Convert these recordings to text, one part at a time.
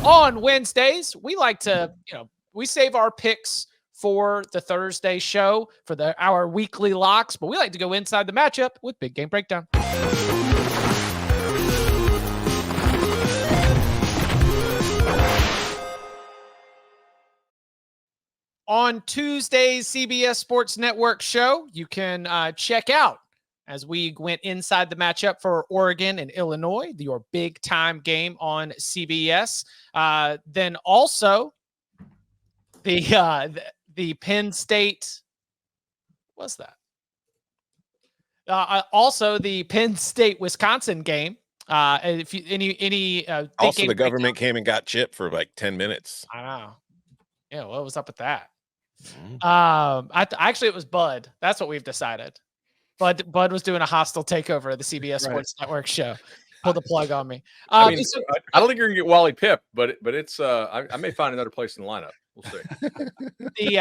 On Wednesdays, we like to, we save our picks for the Thursday show for our weekly locks, but we like to go inside the matchup with Big Game Breakdown. On Tuesday's CBS Sports Network show, you can check out as we went inside the matchup for Oregon and Illinois, your big time game on CBS. Then also the Penn State. What's that? Also the Penn State Wisconsin game. If you also the government came and got Chip for like 10 minutes. I know. Yeah, what was up with that? Actually, it was Bud. That's what we've decided. Bud was doing a hostile takeover of the CBS Sports Network show. Pull the plug on me. I don't think you're gonna get Wally Pipp, but it's I may find another place in the lineup. We'll see.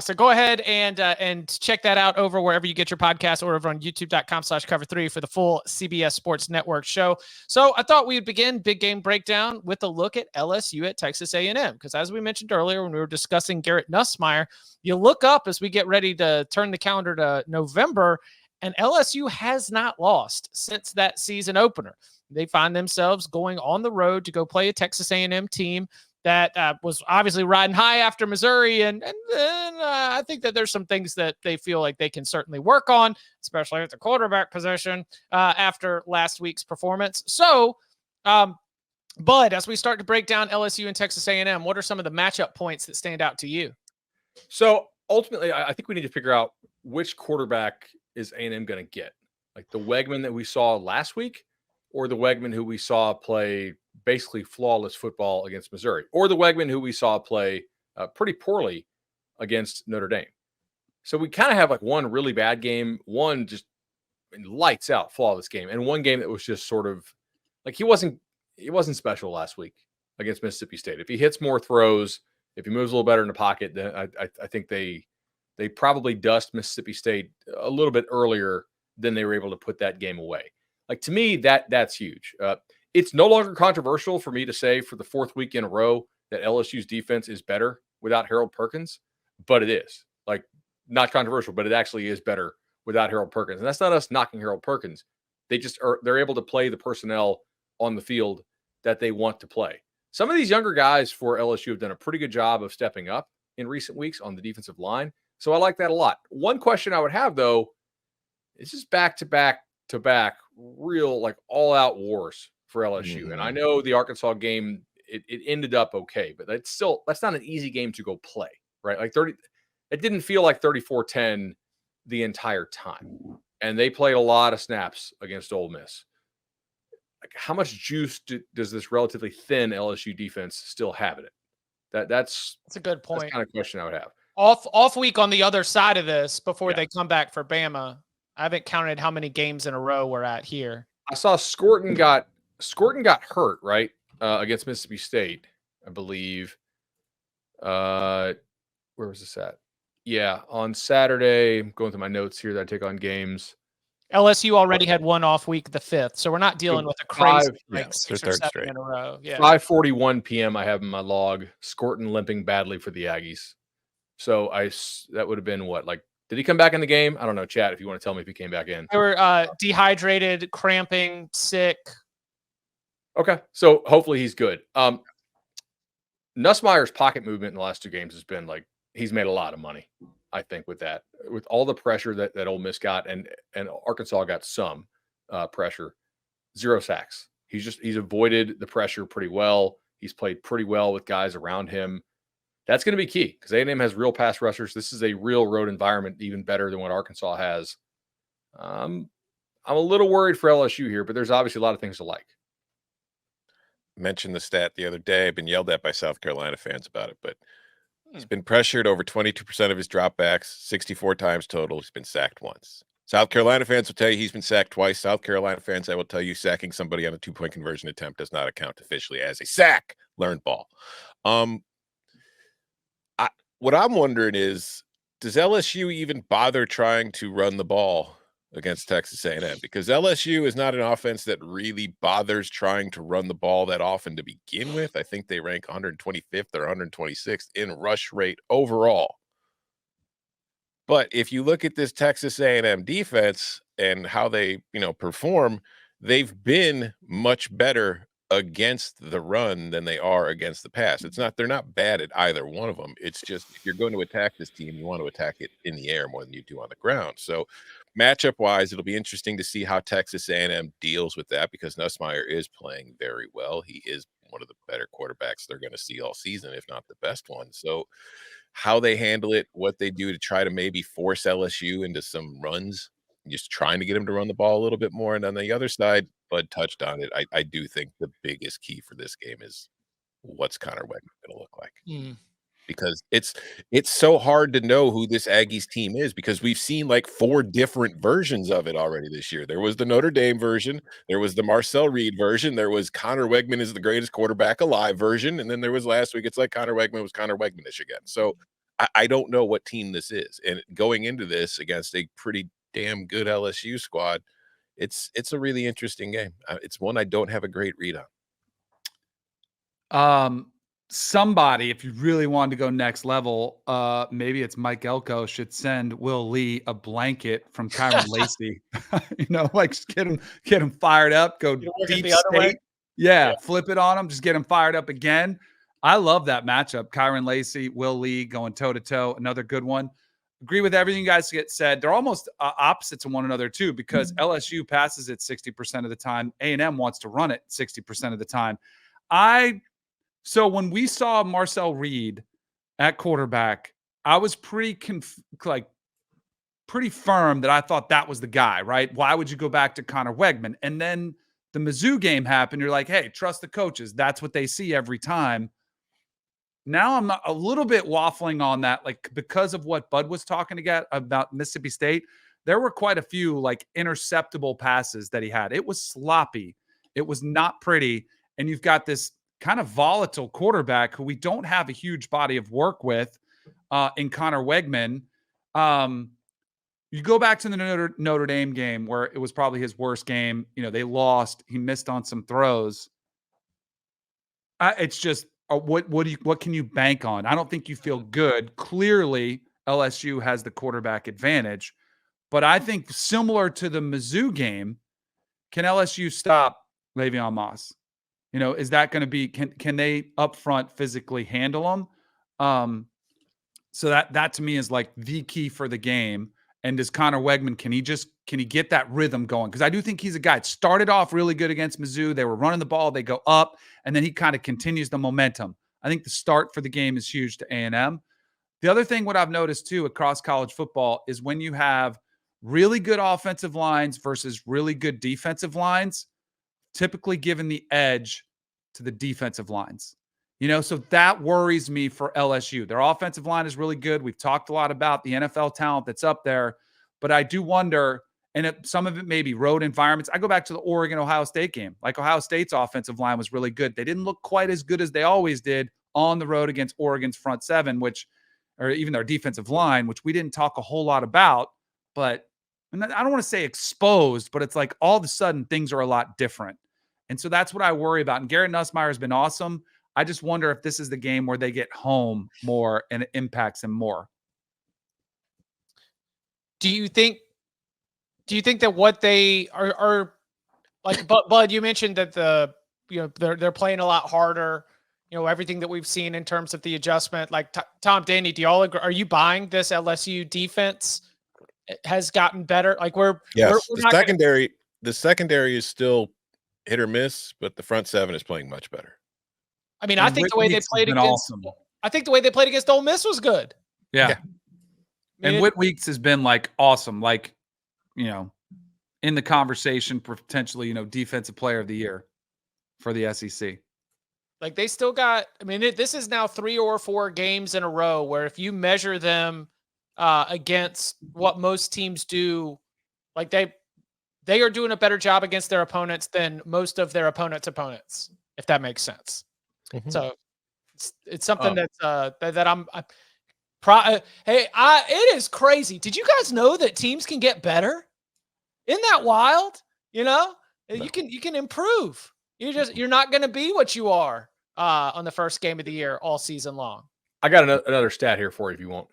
So go ahead and check that out over wherever you get your podcast or over on youtube.com/cover3 for the full CBS Sports Network show. So I thought we would begin Big Game Breakdown with a look at LSU at Texas A&M, because as we mentioned earlier when we were discussing Garrett Nussemeier, you look up as we get ready to turn the calendar to November, and LSU has not lost since that season opener. They find themselves going on the road to go play a Texas A&M team that was obviously riding high after Missouri. And then I think that there's some things that they feel like they can certainly work on, especially at the quarterback position after last week's performance. So, Bud, as we start to break down LSU and Texas A&M, what are some of the matchup points that stand out to you? So ultimately, I think we need to figure out which quarterback is A&M going to get, like the Wegman that we saw last week, or the Wegman who we saw play basically flawless football against Missouri, or the Wegman who we saw play pretty poorly against Notre Dame. So we kind of have like one really bad game, one just lights out flawless game, and one game that was just sort of like he wasn't special last week against Mississippi State. If he hits more throws, if he moves a little better in the pocket, then I think they probably dust Mississippi State a little bit earlier than they were able to put that game away. Like, to me, that's huge. It's no longer controversial for me to say for the fourth week in a row that LSU's defense is better without Harold Perkins, but it is. Like, not controversial, but it actually is better without Harold Perkins. And that's not us knocking Harold Perkins. They're able to play the personnel on the field that they want to play. Some of these younger guys for LSU have done a pretty good job of stepping up in recent weeks on the defensive line. So I like that a lot. One question I would have, though, is just back-to-back real, like, all-out wars for LSU. Mm-hmm. And I know the Arkansas game, it ended up okay, but that's not an easy game to go play, right? Like it didn't feel like 34-10 the entire time. And they played a lot of snaps against Ole Miss. Like, how much juice does this relatively thin LSU defense still have in it? That's a good point. That's the kind of question I would have. Off week on the other side of this before they come back for Bama. I haven't counted how many games in a row we're at here. I saw Scorton got hurt, right? Against Mississippi State, I believe. Where was this at? Yeah, on Saturday. I'm going through my notes here that I take on games. LSU already had one off week, the 5th, so we're not dealing with a crazy 6 or 7 in a row. Yeah, 5:41 p.m. I have in my log. Scorton limping badly for the Aggies. So that would have been what, like, did he come back in the game? I don't know, chat, if you want to tell me if he came back in. They were dehydrated, cramping, sick. Okay, so hopefully he's good. Nussemeier's pocket movement in the last two games has been like, he's made a lot of money, I think, with that. With all the pressure that Ole Miss got and Arkansas got some pressure, 0 sacks. He's avoided the pressure pretty well. He's played pretty well with guys around him. That's going to be key because A&M has real pass rushers. This is a real road environment, even better than what Arkansas has. I'm a little worried for LSU here, but there's obviously a lot of things to like. Mentioned the stat the other day. I've been yelled at by South Carolina fans about it, but he's been pressured over 22% of his dropbacks, 64 times total. He's been sacked once. South Carolina fans will tell you he's been sacked twice. South Carolina fans, I will tell you, sacking somebody on a 2-point conversion attempt does not account officially as a sack. Learned ball. What I'm wondering is, does LSU even bother trying to run the ball against Texas A&M, because LSU is not an offense that really bothers trying to run the ball that often to begin with. I think they rank 125th or 126th in rush rate overall. But if you look at this Texas A&M defense and how they, perform, they've been much better against the run than they are against the pass. They're not bad at either one of them. It's just, if you're going to attack this team, you want to attack it in the air more than you do on the ground. So matchup wise, it'll be interesting to see how Texas A&M deals with that, because Nussemeier is playing very well. He is one of the better quarterbacks they're going to see all season, if not the best one. So how they handle it, what they do to try to maybe force LSU into some runs, just trying to get him to run the ball a little bit more. And on the other side, Bud touched on it. I do think the biggest key for this game is what's Connor Wegman going to look like. Because it's so hard to know who this Aggies team is, because we've seen like 4 different versions of it already this year. There was the Notre Dame version, there was the Marcel Reed version, there was Connor Wegman is the greatest quarterback alive version, and then there was last week, it's like Connor Wegman was Connor Wegman-ish again. So I don't know what team this is. And going into this against a pretty damn good LSU squad, it's a really interesting game. It's one I don't have a great read on. Somebody, if you really wanted to go next level, maybe it's Mike Elko, should send Will Lee a blanket from Kyron Lacey. Like just get him fired up, go deep state. Yeah, flip it on him, just get him fired up again. I love that matchup. Kyron Lacey, Will Lee going toe-to-toe, another good one. Agree with everything you guys said. They're almost opposites of one another too, because LSU passes it 60% of the time. A&M wants to run it 60% of the time. So when we saw Marcel Reed at quarterback, I was pretty firm that I thought that was the guy, right? Why would you go back to Connor Wegman? And then the Mizzou game happened. You're like, hey, trust the coaches. That's what they see every time. Now I'm a little bit waffling on that, like because of what Bud was talking about Mississippi State. There were quite a few like interceptable passes that he had. It was sloppy. It was not pretty. And you've got this kind of volatile quarterback who we don't have a huge body of work with in Connor Wegman. You go back to the Notre Dame game where it was probably his worst game. They lost. He missed on some throws. It's just what can you bank on? I don't think you feel good. Clearly, LSU has the quarterback advantage, but I think similar to the Mizzou game, can LSU stop Le'Veon Moss? Is that going to be, can they up front physically handle them? So that to me is like the key for the game. And does Connor Wegman, can he get that rhythm going? Because I do think he's a guy. It started off really good against Mizzou. They were running the ball, they go up, and then he kind of continues the momentum. I think the start for the game is huge to A&M. The other thing, what I've noticed too across college football, is when you have really good offensive lines versus really good defensive lines, typically given the edge to the defensive lines. So that worries me for LSU. Their offensive line is really good. We've talked a lot about the NFL talent that's up there, but I do wonder, and some of it may be road environments. I go back to the Oregon-Ohio State game. Like Ohio State's offensive line was really good. They didn't look quite as good as they always did on the road against Oregon's front seven, or even their defensive line, which we didn't talk a whole lot about, but I don't want to say exposed, but it's like all of a sudden things are a lot different. And so that's what I worry about. And Garrett Nussemeier has been awesome. I just wonder if this is the game where they get home more and it impacts him more. Do you think that what they are like, Bud, you mentioned that they're playing a lot harder, everything that we've seen in terms of the adjustment, like Tom, Danny, do y'all agree? Are you buying this LSU defense has gotten better? Like the secondary is still hit or miss, but the front seven is playing much better. I mean, I think the way they played against Ole Miss was good. Yeah. And Whit Weeks has been like awesome, like, in the conversation for potentially, defensive player of the year for the SEC. Like they still got, this is now 3 or 4 games in a row where if you measure them against what most teams do, like they are doing a better job against their opponents than most of their opponents, if that makes sense. Mm-hmm. So it's something that I'm it is crazy. Did you guys know that teams can get better? Isn't that wild? You know, No. you can improve. You're not going to be what you are on the first game of the year all season long. I got another stat here for you if you want.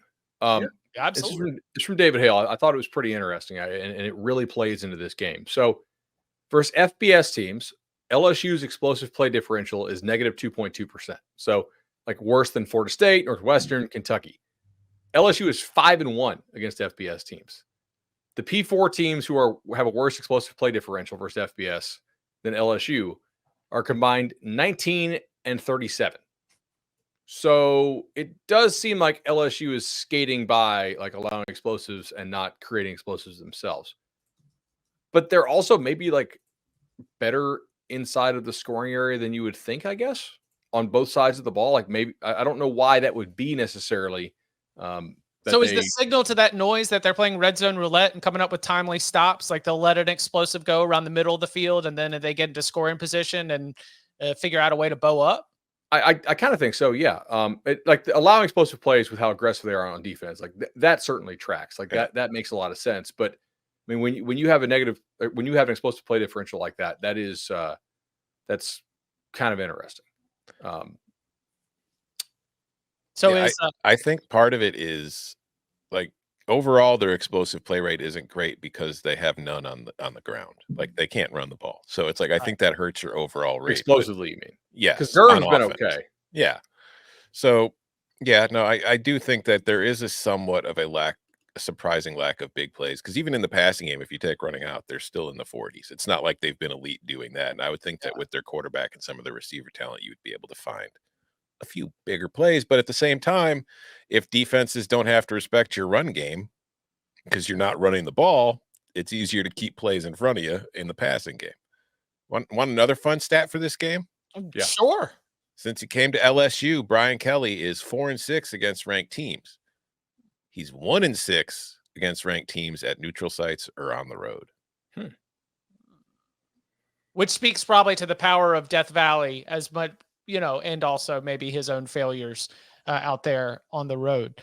Absolutely. It's from David Hale. I thought it was pretty interesting, and it really plays into this game. So, versus FBS teams, LSU's explosive play differential is negative 2.2%. So, like worse than Florida State, Northwestern, Kentucky. LSU is 5-1 against FBS teams. The P4 teams who have a worse explosive play differential versus FBS than LSU are combined 19 and 37. So it does seem like LSU is skating by, like allowing explosives and not creating explosives themselves. But they're also maybe like better inside of the scoring area than you would think, I guess, on both sides of the ball. Like maybe I don't know why that would be necessarily. So is the signal to that noise that they're playing red zone roulette and coming up with timely stops? Like they'll let an explosive go around the middle of the field, and then they get into scoring position and figure out a way to bow up. I kind of think so. Yeah. Like allowing explosive plays with how aggressive they are on defense, like that certainly tracks. Like that makes a lot of sense. But I mean, when you have when you have an explosive play differential like that, that's kind of interesting. I think part of it is like overall their explosive play rate isn't great because they have none on the ground. Like they can't run the ball. So it's like I think that hurts your overall rate. Explosively, you mean? Yeah. Because Durham's been okay. Yeah. So yeah, no, I do think that there is a somewhat of a surprising lack of big plays. Because even in the passing game, if you take running out, they're still in the 40s. It's not like they've been elite doing that. And I would think that with their quarterback and some of the receiver talent, you would be able to find a few bigger plays. But at the same time, if defenses don't have to respect your run game because you're not running the ball, it's easier to keep plays in front of you in the passing game. Want another fun stat for this game? Yeah. Sure. Since he came to LSU, Brian Kelly is 4-6 against ranked teams. He's 1-6 against ranked teams at neutral sites or on the road. Which speaks probably to the power of Death Valley as much, and also maybe his own failures out there on the road.